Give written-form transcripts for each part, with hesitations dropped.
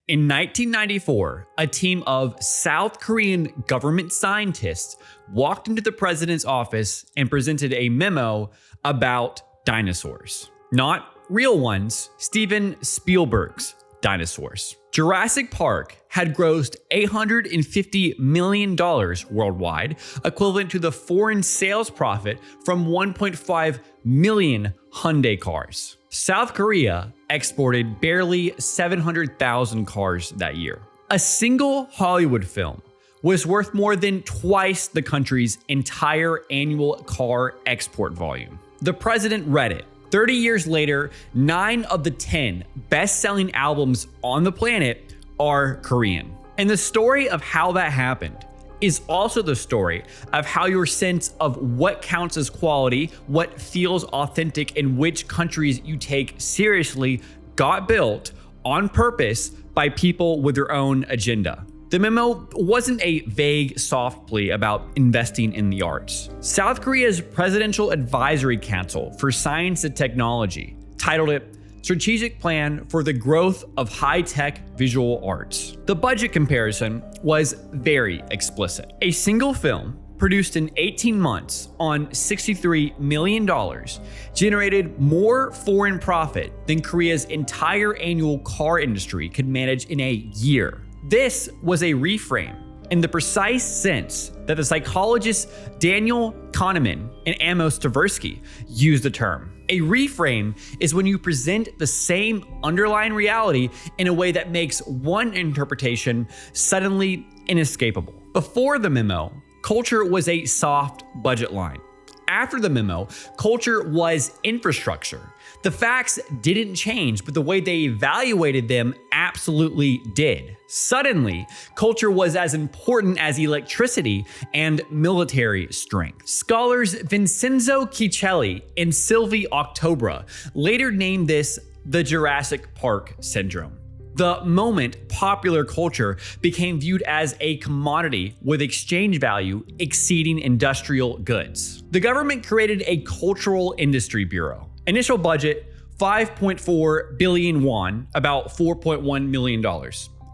In 1994, a team of South Korean government scientists walked into the president's office and presented a memo about dinosaurs. Not real ones, Steven Spielberg's dinosaurs. Jurassic Park had grossed $850 million worldwide, equivalent to the foreign sales profit from 1.5 million Hyundai cars. South Korea exported barely 700,000 cars that year. A single Hollywood film was worth more than twice the country's entire annual car export volume. The president read it. 30 years later, 9 of the 10 best-selling albums on the planet are Korean. And the story of how that happened is also the story of how your sense of what counts as quality, what feels authentic, and which countries you take seriously got built on purpose by people with their own agenda. The memo wasn't a vague, soft plea about investing in the arts. South Korea's Presidential Advisory Council for Science and Technology titled it Strategic Plan for the Growth of High-Tech Visual Arts. The budget comparison was very explicit. A single film produced in 18 months on $63 million generated more foreign profit than Korea's entire annual car industry could manage in a year. This was a reframe in the precise sense that the psychologists Daniel Kahneman and Amos Tversky used the term. A reframe is when you present the same underlying reality in a way that makes one interpretation suddenly inescapable. Before the memo, culture was a soft budget line. After the memo, culture was infrastructure. The facts didn't change, but the way they evaluated them absolutely did. Suddenly, culture was as important as electricity and military strength. Scholars Vincenzo Ciccelli and Sylvie Octobra later named this the Jurassic Park syndrome. The moment popular culture became viewed as a commodity with exchange value exceeding industrial goods. The government created a cultural industry bureau. Initial budget, 5.4 billion won, about $4.1 million.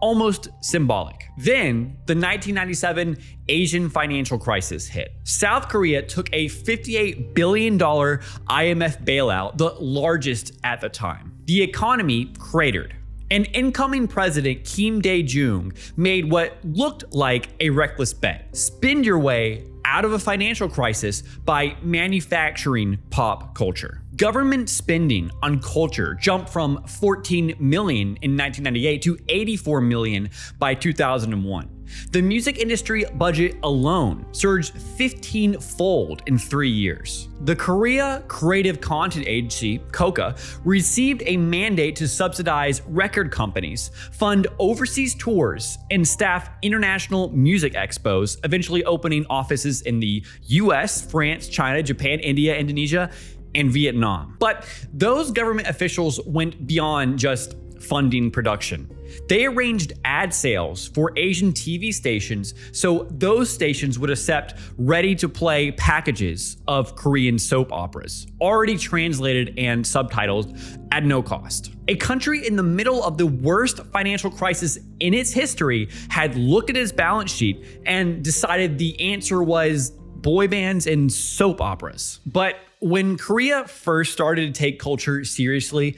Almost symbolic. Then, the 1997 Asian financial crisis hit. South Korea took a $58 billion IMF bailout, the largest at the time. The economy cratered. And incoming president Kim Dae-jung made what looked like a reckless bet. Spend your way out of a financial crisis by manufacturing pop culture. Government spending on culture jumped from 14 million in 1998 to 84 million by 2001. The music industry budget alone surged 15-fold in 3 years. The Korea Creative Content Agency, KOCA, received a mandate to subsidize record companies, fund overseas tours, and staff international music expos, eventually opening offices in the US, France, China, Japan, India, Indonesia, and Vietnam. But those government officials went beyond just funding production. They arranged ad sales for Asian TV stations so those stations would accept ready-to-play packages of Korean soap operas, already translated and subtitled at no cost. A country in the middle of the worst financial crisis in its history had looked at its balance sheet and decided the answer was boy bands and soap operas. But when Korea first started to take culture seriously,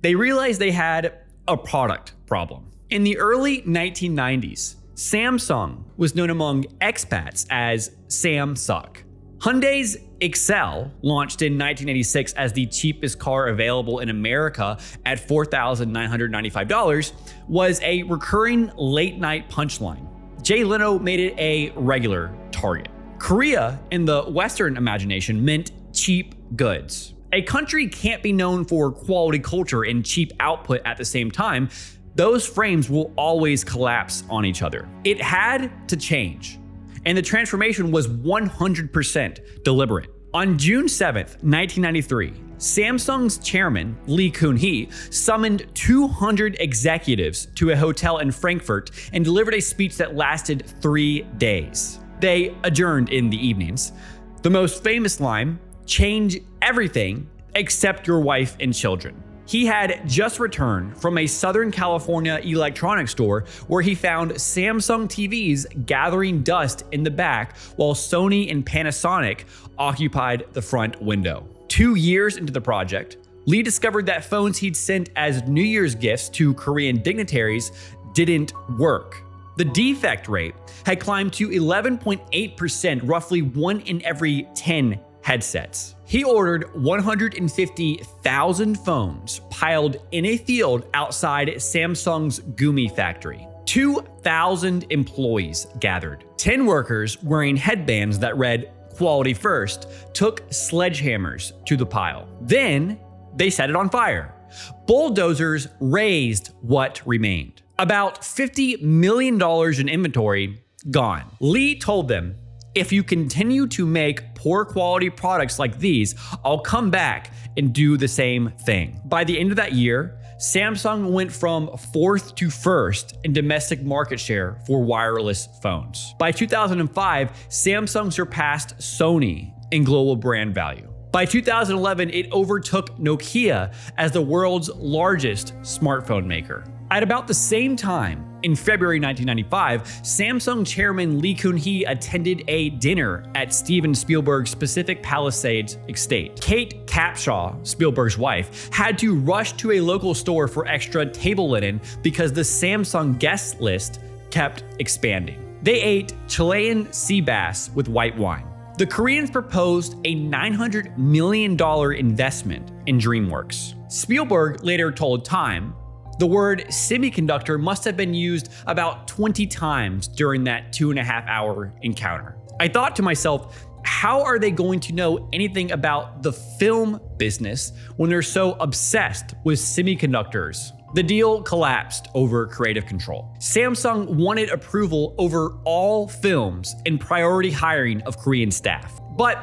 they realized they had a product problem. In the early 1990s, Samsung was known among expats as Sam Suck. Hyundai's Excel, launched in 1986 as the cheapest car available in America at $4,995, was a recurring late-night punchline. Jay Leno made it a regular target. Korea, in the Western imagination, meant cheap goods. A country can't be known for quality culture and cheap output at the same time. Those frames will always collapse on each other. It had to change, and the transformation was 100% deliberate. On June 7th, 1993, Samsung's chairman, Lee Kun-hee, summoned 200 executives to a hotel in Frankfurt and delivered a speech that lasted 3 days. They adjourned in the evenings. The most famous line, "Change everything except your wife and children." He had just returned from a Southern California electronics store where he found Samsung TVs gathering dust in the back while Sony and Panasonic occupied the front window. 2 years into the project, Lee discovered that phones he'd sent as New Year's gifts to Korean dignitaries didn't work. The defect rate had climbed to 11.8%, roughly 1 in every 10 headsets. He ordered 150,000 phones piled in a field outside Samsung's Gumi factory. 2,000 employees gathered. 10 workers wearing headbands that read "Quality First" took sledgehammers to the pile. Then they set it on fire. Bulldozers razed what remained. About $50 million in inventory gone. Lee told them, "If you continue to make poor quality products like these, I'll come back and do the same thing." By the end of that year, Samsung went from 4th to 1st in domestic market share for wireless phones. By 2005, Samsung surpassed Sony in global brand value. By 2011, it overtook Nokia as the world's largest smartphone maker. At about the same time, in February 1995, Samsung chairman Lee Kun-hee attended a dinner at Steven Spielberg's Pacific Palisades estate. Kate Capshaw, Spielberg's wife, had to rush to a local store for extra table linen because the Samsung guest list kept expanding. They ate Chilean sea bass with white wine. The Koreans proposed a $900 million investment in DreamWorks. Spielberg later told Time, "The word semiconductor must have been used about 20 times during that 2.5-hour encounter. I thought to myself, how are they going to know anything about the film business when they're so obsessed with semiconductors?" The deal collapsed over creative control. Samsung wanted approval over all films and priority hiring of Korean staff. But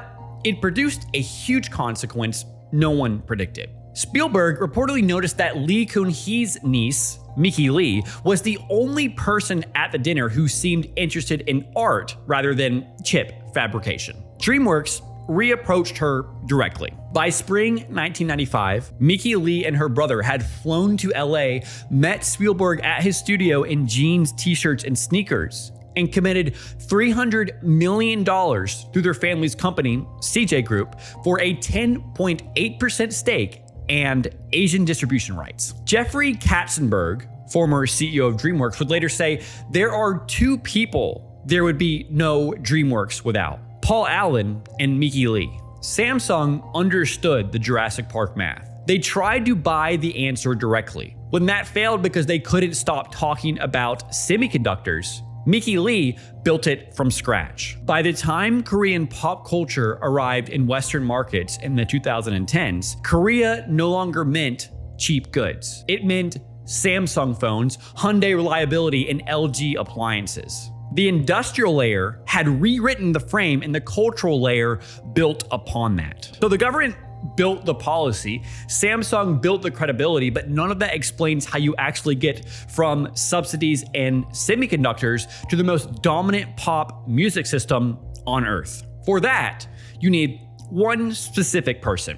it produced a huge consequence no one predicted. Spielberg reportedly noticed that Lee Kun-hee's niece, Mickey Lee, was the only person at the dinner who seemed interested in art rather than chip fabrication. DreamWorks reapproached her directly. By spring 1995, Mickey Lee and her brother had flown to LA, met Spielberg at his studio in jeans, t-shirts, and sneakers, and committed $300 million through their family's company, CJ Group, for a 10.8% stake and Asian distribution rights. Jeffrey Katzenberg, former CEO of DreamWorks, would later say, "There are two people there would be no DreamWorks without: Paul Allen and Mickey Lee." Samsung understood the Jurassic Park math. They tried to buy the answer directly. When that failed because they couldn't stop talking about semiconductors, Mickey Lee built it from scratch. By the time Korean pop culture arrived in Western markets in the 2010s, Korea no longer meant cheap goods. It meant Samsung phones, Hyundai reliability, and LG appliances. The industrial layer had rewritten the frame, and the cultural layer built upon that. So the government built the policy, Samsung built the credibility, but none of that explains how you actually get from subsidies and semiconductors to the most dominant pop music system on Earth. For that, you need one specific person: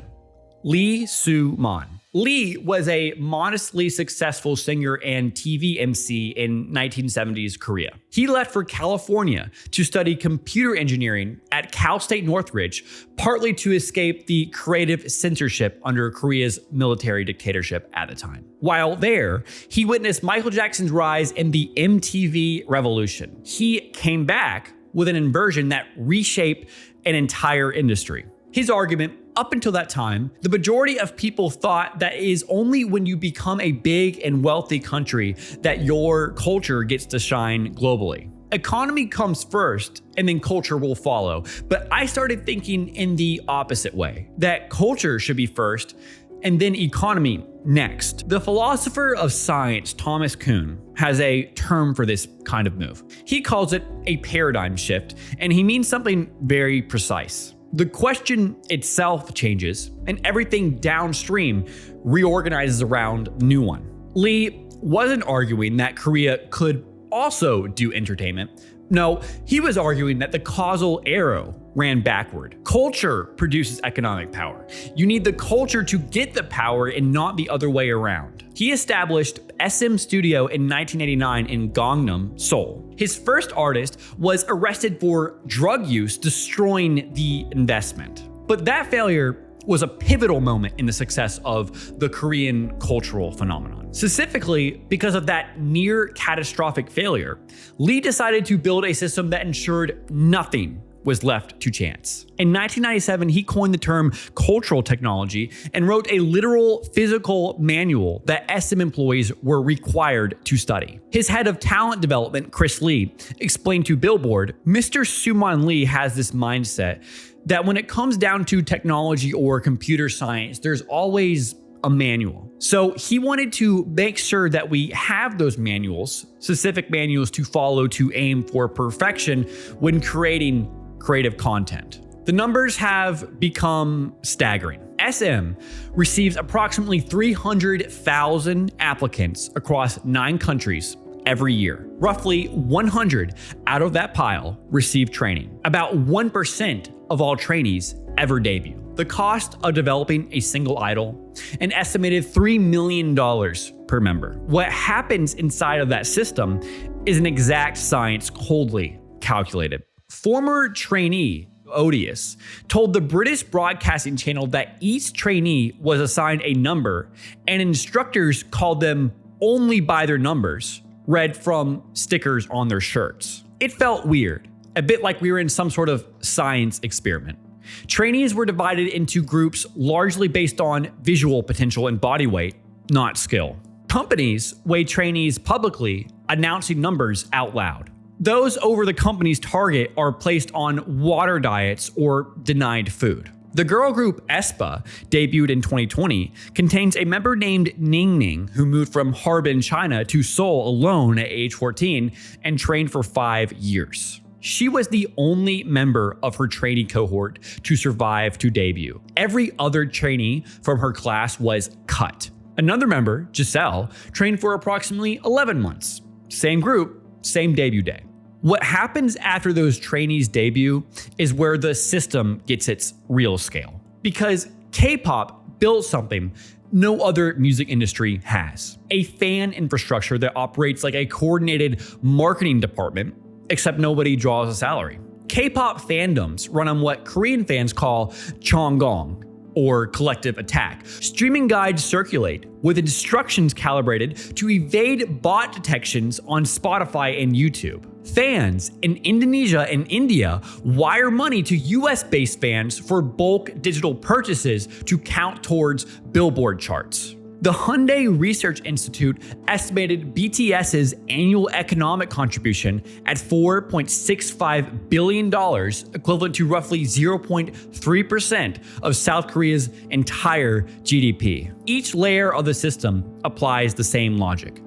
Lee Soo-man. Lee was a modestly successful singer and TV MC in 1970s Korea. He left for California to study computer engineering at Cal State Northridge, partly to escape the creative censorship under Korea's military dictatorship at the time. While there, he witnessed Michael Jackson's rise in the MTV revolution. He came back with an inversion that reshaped an entire industry. His argument: up until that time, the majority of people thought that it is only when you become a big and wealthy country that your culture gets to shine globally. Economy comes first and then culture will follow. But I started thinking in the opposite way, that culture should be first and then economy next. The philosopher of science, Thomas Kuhn, has a term for this kind of move. He calls it a paradigm shift, and he means something very precise. The question itself changes, and everything downstream reorganizes around the new one. Lee wasn't arguing that Korea could also do entertainment. No, he was arguing that the causal arrow ran backward. Culture produces economic power. You need the culture to get the power and not the other way around. He established SM Studio in 1989 in Gangnam, Seoul. His first artist was arrested for drug use, destroying the investment. But that failure was a pivotal moment in the success of the Korean cultural phenomenon. Specifically, because of that near catastrophic failure, Lee decided to build a system that ensured nothing was left to chance. In 1997, he coined the term cultural technology and wrote a literal physical manual that SM employees were required to study. His head of talent development, Chris Lee, explained to Billboard, Mr. Suman Lee has this mindset that when it comes down to technology or computer science, there's always a manual. So he wanted to make sure that we have those manuals, specific manuals to follow to aim for perfection when creating creative content. The numbers have become staggering. SM receives approximately 300,000 applicants across 9 countries every year. Roughly 100 out of that pile receive training. About 1% of all trainees ever debut. The cost of developing a single idol, an estimated $3 million per member. What happens inside of that system is an exact science coldly calculated. Former trainee Odious told the British Broadcasting Channel that each trainee was assigned a number and instructors called them only by their numbers, read from stickers on their shirts. It felt weird, a bit like we were in some sort of science experiment. Trainees were divided into groups largely based on visual potential and body weight, not skill. Companies weigh trainees publicly, announcing numbers out loud. Those over the company's target are placed on water diets or denied food. The girl group aespa, debuted in 2020, contains a member named Ning Ning who moved from Harbin, China to Seoul alone at age 14 and trained for 5 years. She was the only member of her trainee cohort to survive to debut. Every other trainee from her class was cut. Another member, Giselle, trained for approximately 11 months. Same group, same debut day. What happens after those trainees debut is where the system gets its real scale. Because K-pop built something no other music industry has. A fan infrastructure that operates like a coordinated marketing department, except nobody draws a salary. K-pop fandoms run on what Korean fans call Chonggong, or collective attack. Streaming guides circulate with instructions calibrated to evade bot detections on Spotify and YouTube. Fans in Indonesia and India wire money to US-based fans for bulk digital purchases to count towards Billboard charts. The Hyundai Research Institute estimated BTS's annual economic contribution at $4.65 billion, equivalent to roughly 0.3% of South Korea's entire GDP. Each layer of the system applies the same logic.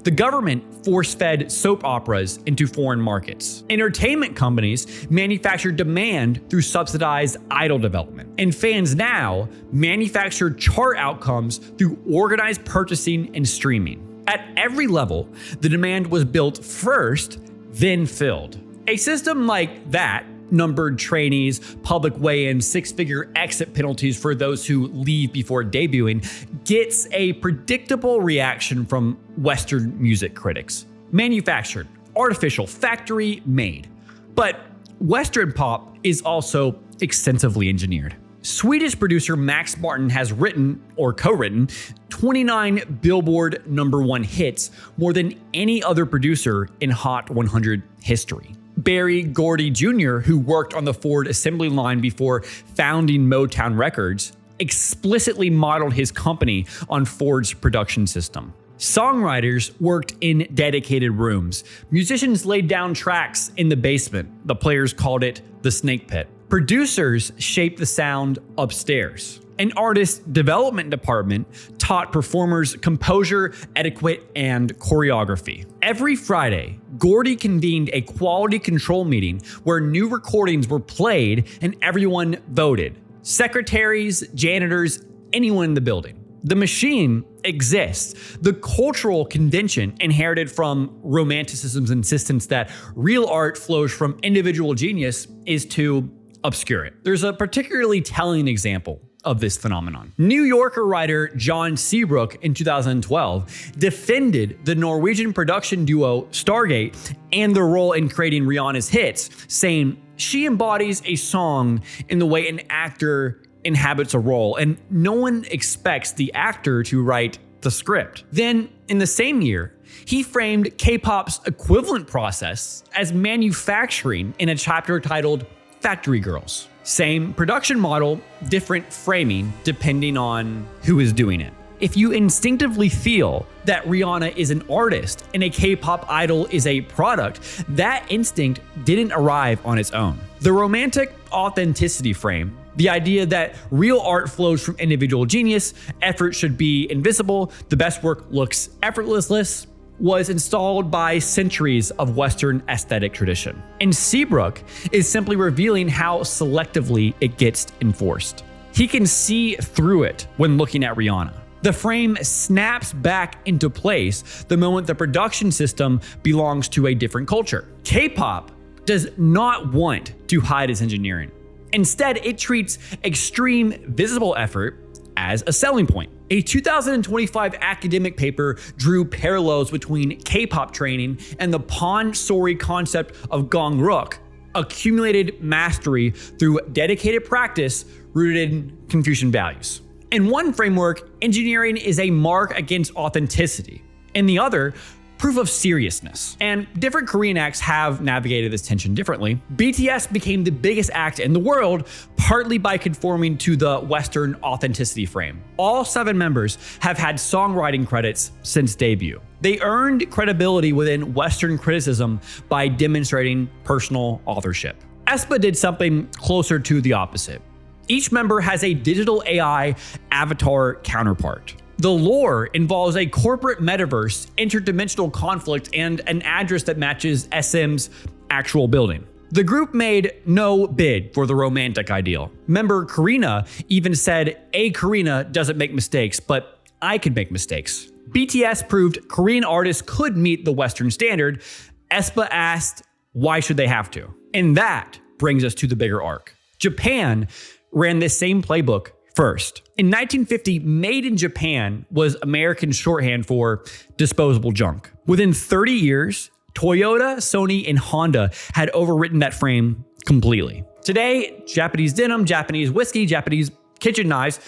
The government force-fed soap operas into foreign markets. Entertainment companies manufacture demand through subsidized idol development. And fans now manufacture chart outcomes through organized purchasing and streaming. At every level, the demand was built first, then filled. A system like that, numbered trainees, public weigh-ins, 6-figure exit penalties for those who leave before debuting, gets a predictable reaction from Western music critics. Manufactured, artificial, factory made. But Western pop is also extensively engineered. Swedish producer Max Martin has written, or co-written, 29 Billboard #1 hits, more than any other producer in Hot 100 history. Barry Gordy Jr., who worked on the Ford assembly line before founding Motown Records, explicitly modeled his company on Ford's production system. Songwriters worked in dedicated rooms. Musicians laid down tracks in the basement. The players called it the snake pit. Producers shaped the sound upstairs. An artist development department taught performers composure, etiquette, and choreography. Every Friday, Gordy convened a quality control meeting where new recordings were played and everyone voted. Secretaries, janitors, anyone in the building. The machine exists. The cultural convention inherited from Romanticism's insistence that real art flows from individual genius is to obscure it. There's a particularly telling example of this phenomenon. New Yorker writer John Seabrook in 2012 defended the Norwegian production duo Stargate and their role in creating Rihanna's hits, saying she embodies a song in the way an actor inhabits a role, and no one expects the actor to write the script. Then, in the same year, he framed K-pop's equivalent process as manufacturing in a chapter titled Factory Girls. Same production model, different framing depending on who is doing it. If you instinctively feel that Rihanna is an artist and a K-pop idol is a product, that instinct didn't arrive on its own. The romantic authenticity frame, the idea that real art flows from individual genius, effort should be invisible, the best work looks effortless, was installed by centuries of Western aesthetic tradition. And Seabrook is simply revealing how selectively it gets enforced. He can see through it when looking at Rihanna. The frame snaps back into place the moment the production system belongs to a different culture. K-pop does not want to hide its engineering. Instead, it treats extreme visible effort as a selling point. A 2025 academic paper drew parallels between K-pop training and the Pon-Sori concept of Gong-ruk, accumulated mastery through dedicated practice rooted in Confucian values. In one framework, engineering is a mark against authenticity. In the other, proof of seriousness. And different Korean acts have navigated this tension differently. BTS became the biggest act in the world, partly by conforming to the Western authenticity frame. All 7 members have had songwriting credits since debut. They earned credibility within Western criticism by demonstrating personal authorship. aespa did something closer to the opposite. Each member has a digital AI avatar counterpart. The lore involves a corporate metaverse, interdimensional conflict, and an address that matches SM's actual building. The group made no bid for the romantic ideal. Member Karina even said, "A Karina doesn't make mistakes, but I can make mistakes." BTS proved Korean artists could meet the Western standard. aespa asked, why should they have to? And that brings us to the bigger arc. Japan ran this same playbook first. In 1950, made in Japan was American shorthand for disposable junk. Within 30 years, Toyota, Sony, and Honda had overwritten that frame completely. Today, Japanese denim, Japanese whiskey, Japanese kitchen knives,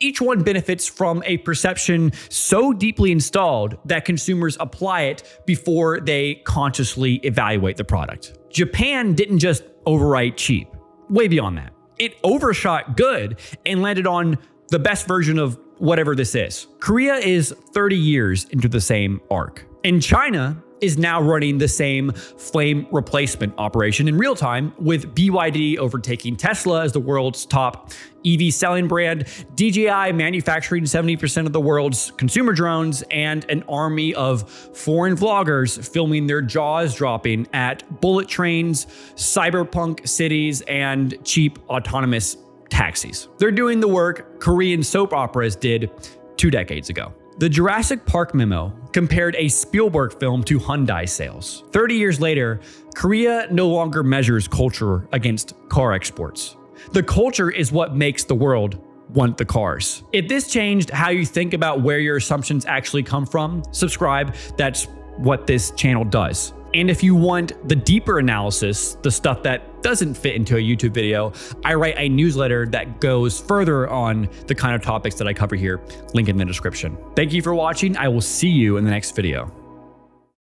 each one benefits from a perception so deeply installed that consumers apply it before they consciously evaluate the product. Japan didn't just overwrite cheap, way beyond that. It overshot good and landed on the best version of whatever this is. Korea is 30 years into the same arc. And China is now running the same flame replacement operation in real time, with BYD overtaking Tesla as the world's top EV selling brand, DJI manufacturing 70% of the world's consumer drones, and an army of foreign vloggers filming their jaws dropping at bullet trains, cyberpunk cities, and cheap autonomous taxis. They're doing the work Korean soap operas did 2 decades ago. The Jurassic Park memo compared a Spielberg film to Hyundai sales. 30 years later, Korea no longer measures culture against car exports. The culture is what makes the world want the cars. If this changed how you think about where your assumptions actually come from, subscribe. That's what this channel does. And if you want the deeper analysis, the stuff that doesn't fit into a YouTube video, I write a newsletter that goes further on the kind of topics that I cover here. Link in the description. Thank you for watching. I will see you in the next video.